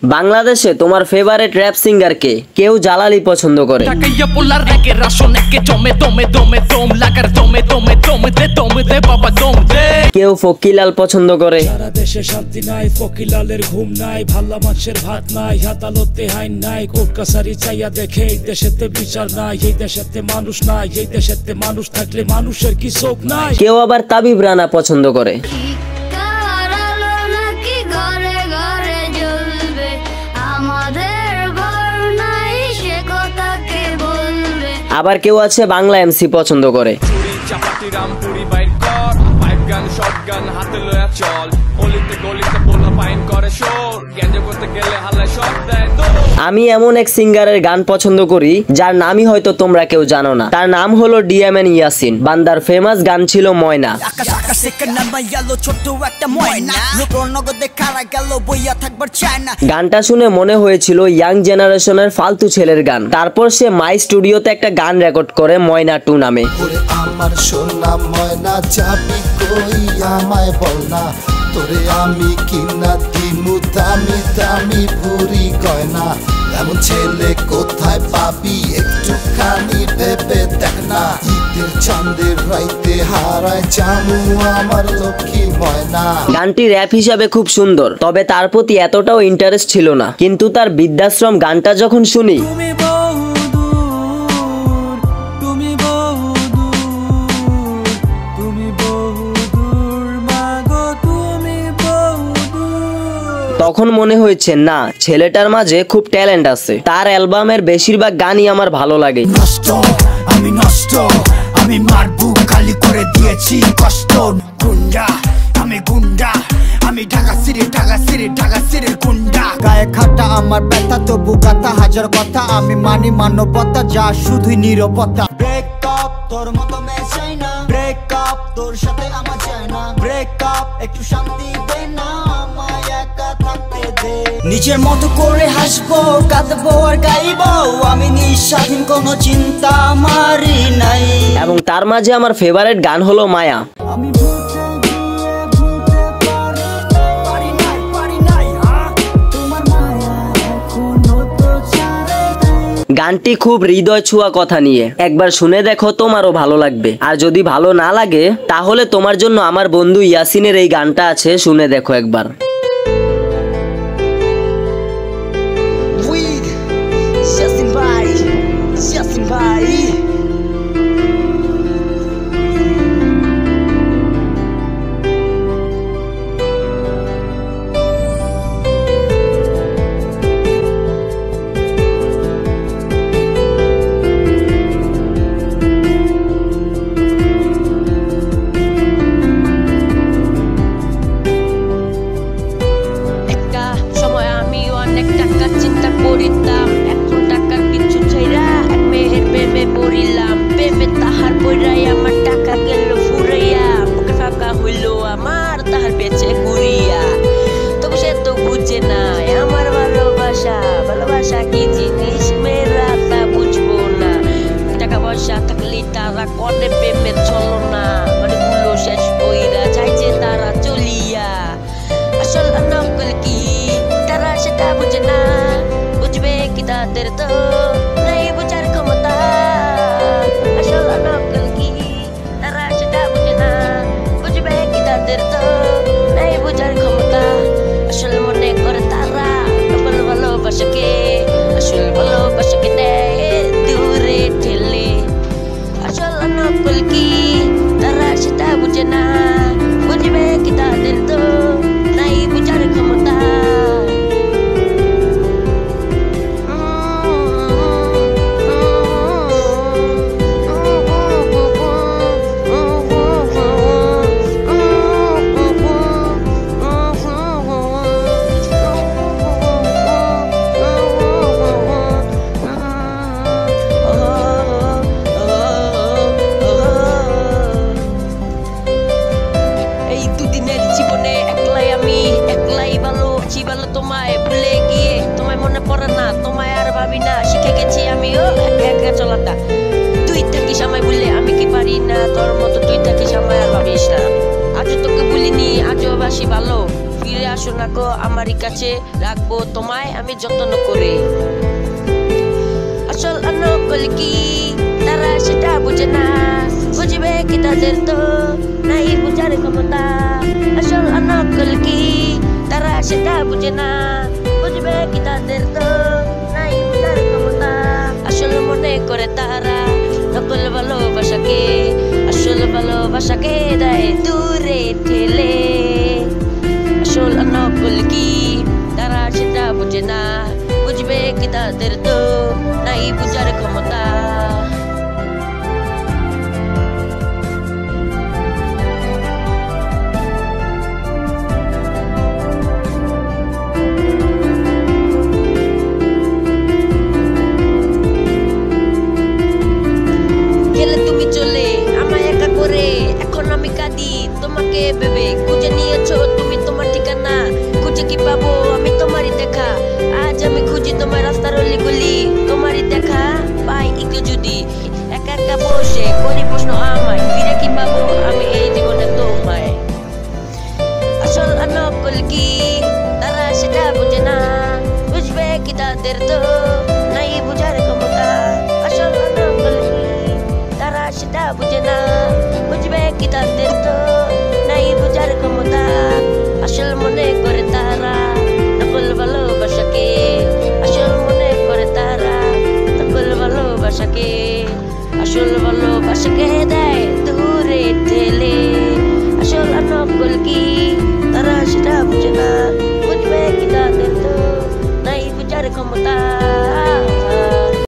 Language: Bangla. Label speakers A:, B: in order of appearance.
A: বাংলাদেশে তোমার ফেভারিট র‍্যাপ সিঙ্গার কে? কেউ জালালি পছন্দ করে, কেউ ফকিলাল পছন্দ করে,
B: সারা দেশে শান্তি নাই, ফকিলালের ঘুম নাই, ভালো মানুষের ভাত নাই, আদালতে আইন নাই, কোর্ট কাছারি চাইয়া দেখে এই দেশেতে বিচার নাই, এই দেশেতে মানুষ নাই, এই দেশেতে মানুষ থাকলে মানুষের কি চোখ নাই।
A: কেউ আবার তাবিব রানা পছন্দ করে, আবার কেউ আছে বাংলা এমসি পছন্দ করে। আমি এমন এক সিঙ্গারের গান পছন্দ করি যার নামই হয়তো তোমরা কেউ জানো না। তার নাম হলো ডিএমএন ইয়াসিন। বান্দার ফেমাস গান ছিল ময়না। গানটা শুনে মনে হয়েছিল ইয়াং জেনারেশনের ফালতু ছেলের গান। তারপর সে মাই স্টুডিওতে একটা গান রেকর্ড করে ময়না 2 নামে।
C: আমার সোনা ময়না যাবি কই আমায় বল না, তোরে আমি কিনা দিমু দামি দামি ভুরি গয়না, এমন ছেলে কোথায় পাবি একটুখানি ভেবে দেখ না, ঈদের চাঁদের রাইতে হারায় জামু আমার লক্ষ্মী ময়না।
A: গানটি র‍্যাপ হিসাবে খুব সুন্দর, তবে তার প্রতি এতটাও ইন্টারেস্ট ছিল না। কিন্তু তার বৃদ্ধাশ্রম গানটা যখন শুনি, তখন মনে হয়েছে না, ছেলেটার মাঝে খুব ট্যালেন্ট আছে। তার অ্যালবামের বেশিরভাগ গানই আমার ভালো লাগে।
B: আমি নষ্ট, আমি মারবু খালি করে দিয়েছি কষ্ট, গুন্ডা আমি গুন্ডা, আমি ঢাকা সিটির গুন্ডা, গায়ে খাটা আমার ব্যথা তবু গাথা হাজার কথা, আমি মানি মানবতা যা শুধুই নিরবতা। ব্রেক আপ তোর মতো মেয়ে চাই না, ব্রেক আপ তোর সাথে আমার চাই না, ব্রেক আপ একটু শান্তি দে না, আমায় একা থাকতে দে। নিজের মতো করে হাসবো কাঁদবো আর গাইবো, আমি নিঃস্বাধীন কোনো চিন্তা আমারই নাই।
A: এবং তার মাঝে আমার ফেভারিট গান হলো মায়া।
B: আমি
A: গানটি খুব হৃদয় ছোঁয়া কথা নিয়ে। একবার শুনে দেখো, তোমারও ভালো লাগবে। আর যদি ভালো না লাগে তাহলে তোমার জন্য আমার বন্ধু ইয়াসিনের এই গানটা আছে, শুনে দেখো একবার।
D: ফিরে আসো না গো আমারই কাছে, রাখবো তোমায় আমি যত্ন করে। আসল নকল কি তারা সেটা বুঝে না, বুঝবে কি তাদের তো নাই বুঝার ক্ষমতা। আসল নকল কি তারা সেটা বুঝে না, বুঝবে কি তাদের তো নাই বুঝার ক্ষমতা। আসল মনে করে তারা নকল ভালোবাসাকে, আসল ভালোবাসাকে দেয় দূরে ঠেলে। আসল নকল কি তারা সেটা বুঝে না, বুঝবে কি তাদের তো নাই বুঝার ক্ষমতা। গেলে তুমি চলে আমায় একা করে, এখন আমি কাঁদি তোমাকে ভেবে। খুঁজে নিয়েছো তুমি তোমার ঠিকানা, খুঁজে কি পাবো আমি তোমারই দেখা। আজ আমি খুঁজি তোমার রাস্তার অলিগলি, তোমারই দেখা পাই একটু যদি। একা একা বসে করি প্রশ্ন আমায়, ফিরে কি পাবো আমি এই জীবনে তোমায়। আসল নকল কি তারা সেটা বুঝে না, বুঝবে কি তাদের তো নাই বুঝার ক্ষমতা। আসল নকল কি তারা সেটা বুঝে না, বুঝবে কি তাদের তো নাই বুঝার ক্ষমতা। আসল মনে করে তারা নকল ভালোবাসাকে, আসল মনে করে তারা নকল ভালোবাসাকে, আসল ভালোবাসাকে দেয় দূরে ঠেলে। আসল নকল কি তারা সেটা বুঝে না, বুঝবে কি তাদের তো নাই বুঝার ক্ষমতা।